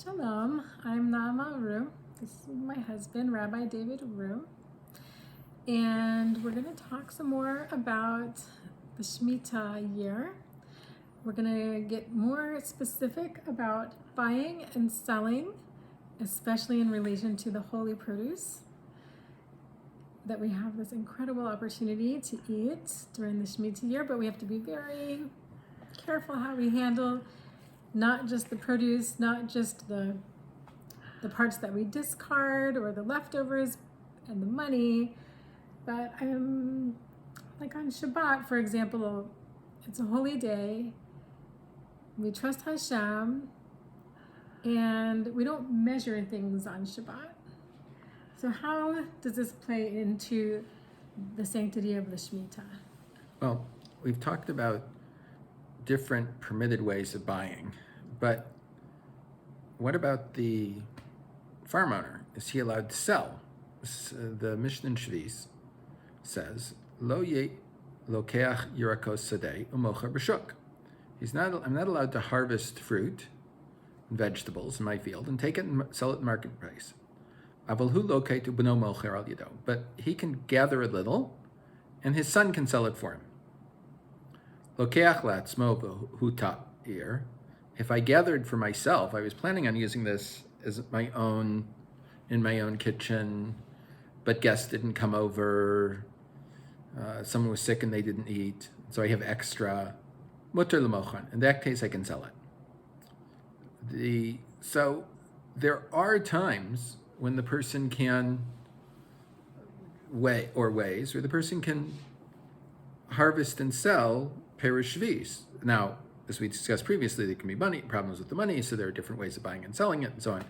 Shalom, I'm Naama Uru. This is my husband, Rabbi David Uru. And we're going to talk some more about the Shmita year. We're going to get more specific about buying and selling, especially in relation to the holy produce. That we have this incredible opportunity to eat during the Shmita year, but we have to be very careful how we handle not just the produce, not just the parts that we discard or the leftovers and the money, but like on Shabbat, for example, it's a holy day. We trust Hashem, and we don't measure things on Shabbat. So how does this play into the sanctity of the Shmita? Well, we've talked about different permitted ways of buying, but what about the farm owner? Is he allowed to sell? The Mishnah in Shvi'is says, "Lo ye lוקח ירקות שדה ומוכר בשוק." I'm not allowed to harvest fruit and vegetables in my field and take it and sell it at market price. אבל הוא לוקט ובנו מוכר על ידו. But he can gather a little, and his son can sell it for him. לוקח לעצמו והותיר. If I gathered for myself, I was planning on using this as my own, in my own kitchen, but guests didn't come over, someone was sick and they didn't eat, so I have extra. Mותר למוכרן. In that case, I can sell it. So there are times when the person can where the person can harvest and sell peirush shvi'is. Now, as we discussed previously, there can be problems with the money, so there are different ways of buying and selling it and so on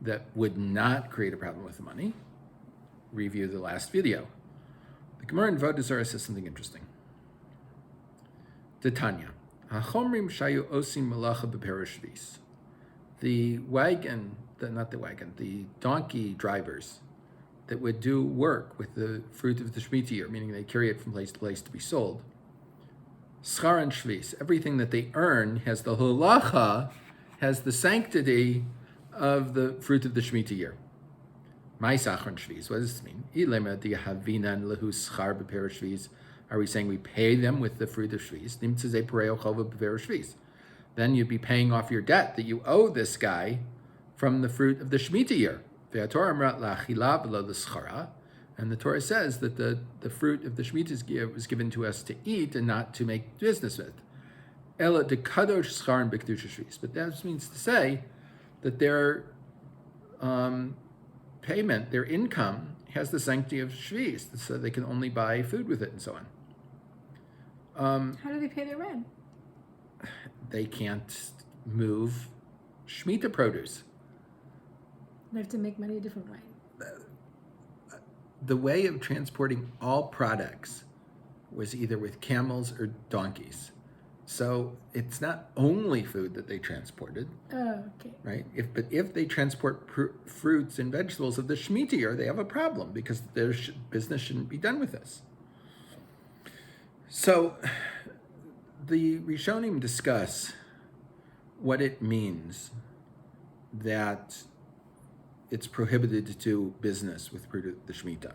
that would not create a problem with the money. Review the last video. The Gemara in Avodah says something interesting. Detnיא, החמרין שהיו עושין מלאכה בפירות shvi'is. The donkey drivers that would do work with the fruit of the Shmita year, meaning they carry it from place to place to be sold. Sכרן shvi'is, everything that they earn has the melacha, has the sanctity of the fruit of the Shmita year. Sכרן shvi'is, what does this mean? Iלימא דיהבינן lehu schar b'piרות shvi'is. Are we saying we pay them with the fruit of shvi'is? נמצא פורע חובו בפירות shvi'is. Then you'd be paying off your debt that you owe this guy from the fruit of the Shmita year. והתורה אמרת לאכילה ולא לסחרה. And the Torah says that the fruit of the Shmita year was given to us to eat and not to make business with. אלא דקדוש שכרן בקדושת shvi'is. But that means to say that their payment, their income, has the sanctity of shvi'is, so they can only buy food with it and so on. How do they pay their rent? They can't move Shmita produce. They have to make money a different way. The way of transporting all products was either with camels or donkeys. So it's not only food that they transported. Oh, okay. Right? If they transport fruits and vegetables of the Shmita year, they have a problem because their business shouldn't be done with this. So the Rishonim discuss what it means that it's prohibited to do business with fruit of the Shmita.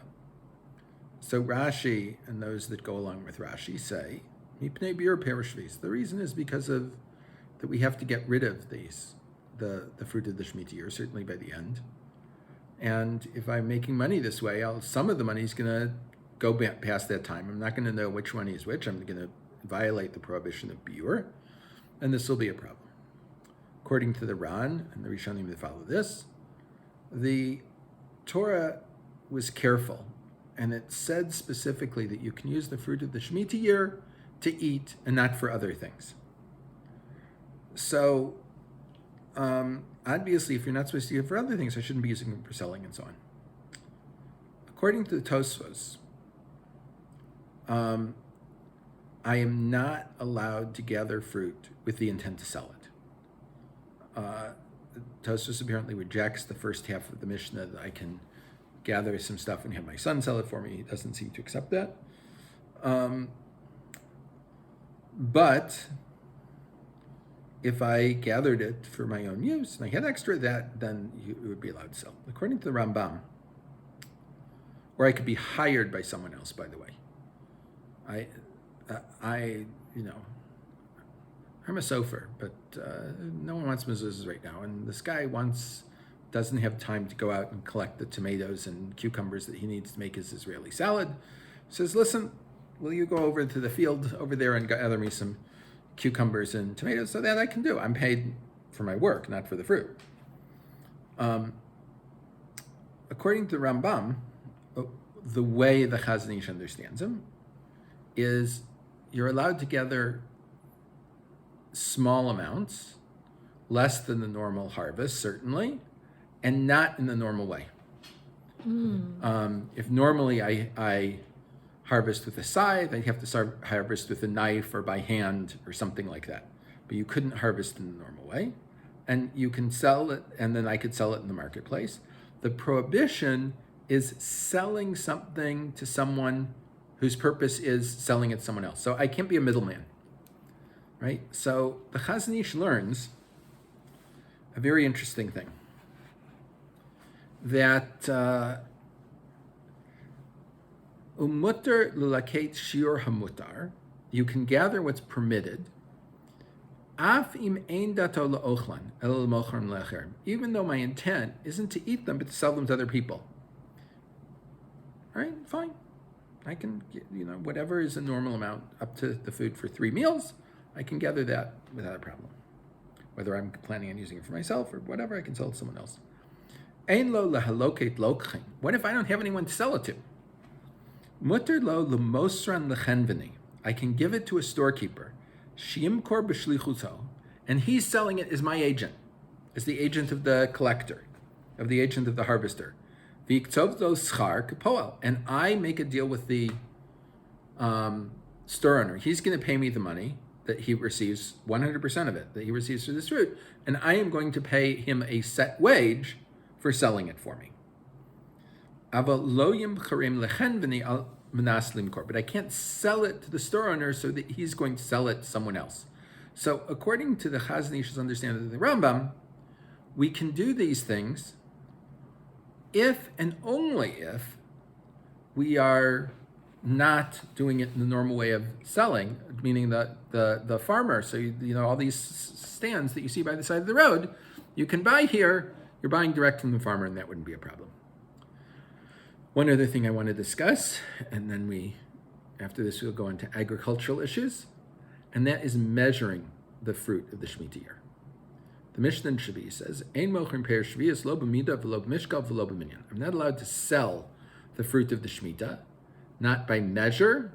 So Rashi and those that go along with Rashi say, the reason is because of that we have to get rid of the fruit of the Shmita year, certainly by the end. And if I'm making money this way, some of the money is going to go past that time. I'm not going to know which money is which. I'm going to violate the prohibition of biur, and this will be a problem. According to the Ran and the Rishonim that follow this, the Torah was careful, and it said specifically that you can use the fruit of the Shmita year to eat and not for other things. So, obviously, if you're not supposed to use it for other things, I shouldn't be using them for selling and so on. According to the Tosfos, I am not allowed to gather fruit with the intent to sell it. Tosfos apparently rejects the first half of the Mishnah that I can gather some stuff and have my son sell it for me. He doesn't seem to accept that. But if I gathered it for my own use and I had extra of that, then it would be allowed to sell. According to the Rambam, or I could be hired by someone else, by the way. I'm a sofer, but no one wants mezuzahs right now. And this guy doesn't have time to go out and collect the tomatoes and cucumbers that he needs to make his Israeli salad. Says, listen, will you go over to the field over there and gather me some cucumbers and tomatoes so that I can do? I'm paid for my work, not for the fruit. According to the Rambam, the way the Chazon Ish understands him is you're allowed to gather small amounts, less than the normal harvest, certainly, and not in the normal way. If normally I harvest with a scythe, I'd have to harvest with a knife or by hand or something like that. But you couldn't harvest in the normal way. And you can sell it, and then I could sell it in the marketplace. The prohibition is selling something to someone whose purpose is selling it to someone else. So I can't be a middleman, right? So the Chazon Ish learns a very interesting thing, that umutar lulaket shiur hamutar, you can gather what's permitted, af im ein dato laochlan el lemokharim le'acherim, even though my intent isn't to eat them but to sell them to other people. All right, fine. I can, whatever is a normal amount up to the food for 3 meals, I can gather that without a problem. Whether I'm planning on using it for myself or whatever, I can sell it to someone else. Ein lo lahaloket lokchin. What if I don't have anyone to sell it to? Mutar lo lemosran lechenveni. I can give it to a storekeeper. Shimkor b'shlichuto, and he's selling it as my agent, as the agent of the collector, of the agent of the harvester. V'yiktov lo schar k'poel, and I make a deal with the store owner. He's going to pay me the money that he receives, 100% of it, that he receives for this fruit, and I am going to pay him a set wage for selling it for me. But I can't sell it to the store owner so that he's going to sell it to someone else. So according to the Chazon Ish's understanding of the Rambam, we can do these things if and only if we are not doing it in the normal way of selling, meaning the farmer. So all these stands that you see by the side of the road, you can buy here. You're buying direct from the farmer, and that wouldn't be a problem. One other thing I want to discuss, and then after this, we'll go into agricultural issues, and that is measuring the fruit of the Shmita year. The Mishnah in Shvi'ah says, "Ein mochrim per Shvi'ah lo b'mida v'lo b'mishkal v'lo b'minyan." I'm not allowed to sell the fruit of the Shmita, not by measure.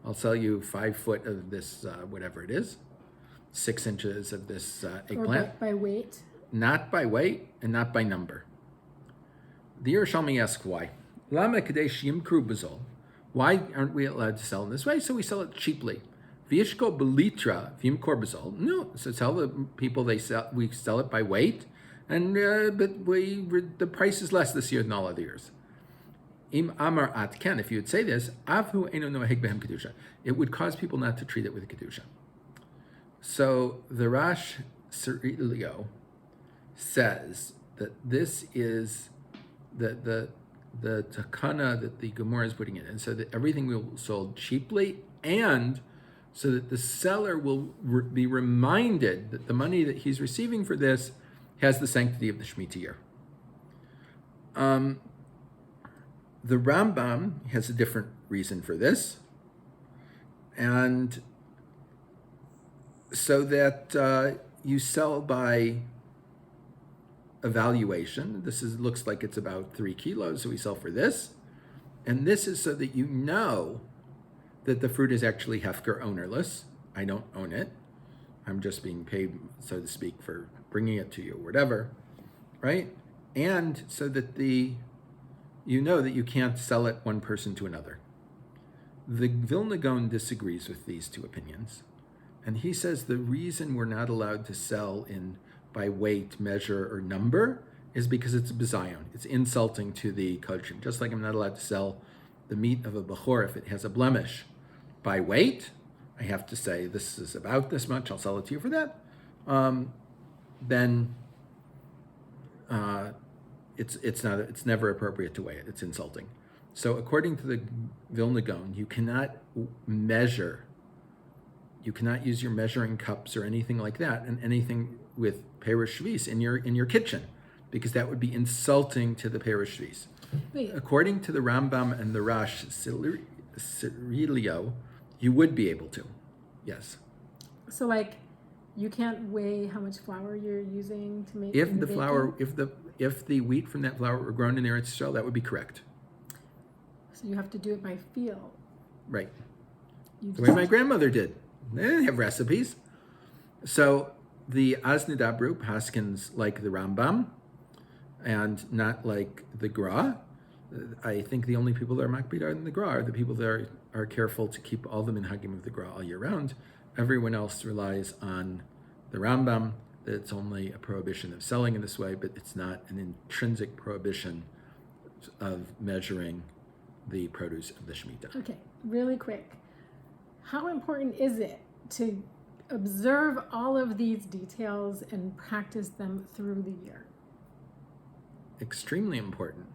I'll sell you 5 foot of this, whatever it is, 6 inches of this eggplant. Or by weight. Not by weight and not by number. The Yerushalmi asks why. Lama kadesh yimkru b'zol. Why aren't we allowed to sell in this way? So we sell it cheaply. V'yishko b'litra v'yimkor b'zol. No, so tell the people we sell it by weight, and but the price is less this year than all other years. Im amar atken, if you would say this, avhu eno noheg behem kedusha, it would cause people not to treat it with kedusha. So the Rash Serilio says that this is the takana that the Gemara is putting in, and so that everything will be sold cheaply, and so that the seller will be reminded that the money that he's receiving for this has the sanctity of the Shmita year. The Rambam has a different reason for this, and so that you sell by evaluation. This looks like it's about 3 kilos, so we sell for this. And this is so that you know that the fruit is actually hefker ownerless. I don't own it. I'm just being paid, so to speak, for bringing it to you, or whatever, right? And so that you know that you can't sell it one person to another. The Vilna Gaon disagrees with these two opinions. And he says the reason we're not allowed to sell by weight, measure, or number is because it's bizayon. It's insulting to the kodesh. Just like I'm not allowed to sell the meat of a bechor if it has a blemish by weight. I have to say, this is about this much, I'll sell it to you for that. then it's never appropriate to weigh it. It's insulting. So according to the Vilna Gaon, you cannot measure. You cannot use your measuring cups or anything like that, and anything with perush shvis in your kitchen, because that would be insulting to the perush shvis. Wait. According to the Rambam and the Rash Cirilio, you would be able to. Yes. So like, you can't weigh how much flour you're using to make. If the flour, if the wheat from that flour were grown in Eretz Yisrael, that would be correct. So you have to do it by feel. Right. You The way my grandmother did. They didn't have recipes. So the Aznidabru paskins like the Rambam and not like the Gra. I think the only people that are makpid are the Gra are the people that are careful to keep all the minhagim of the Gra all year round. Everyone else relies on the Rambam, that it's only a prohibition of selling in this way, but it's not an intrinsic prohibition of measuring the produce of the Shmita. Okay, really quick. How important is it to observe all of these details and practice them through the year? Extremely important.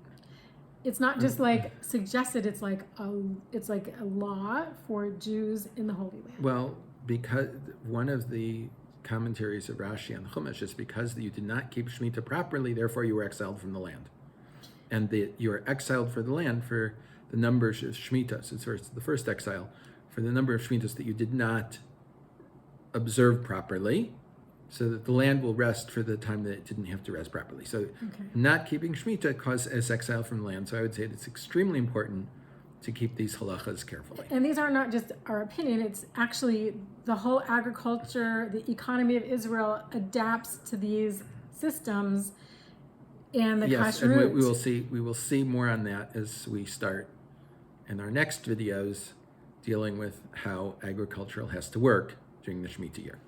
It's not just like suggested, it's like a law for Jews in the Holy Land. Well, because one of the commentaries of Rashi on the Chumash is because you did not keep Shmita properly, therefore you were exiled from the land. And you are exiled for the land for the numbers of Shmitas. It's the first exile, for the number of Shmitas that you did not observe properly, so that the land will rest for the time that it didn't have to rest properly. So not keeping Shmita causes exile from the land. So I would say it's extremely important to keep these halachas carefully. And these are not just our opinion, it's actually the whole agriculture, the economy of Israel adapts to these systems and the yes, kashrut. And we will see more on that as we start in our next videos dealing with how agricultural has to work during the Shemitah year.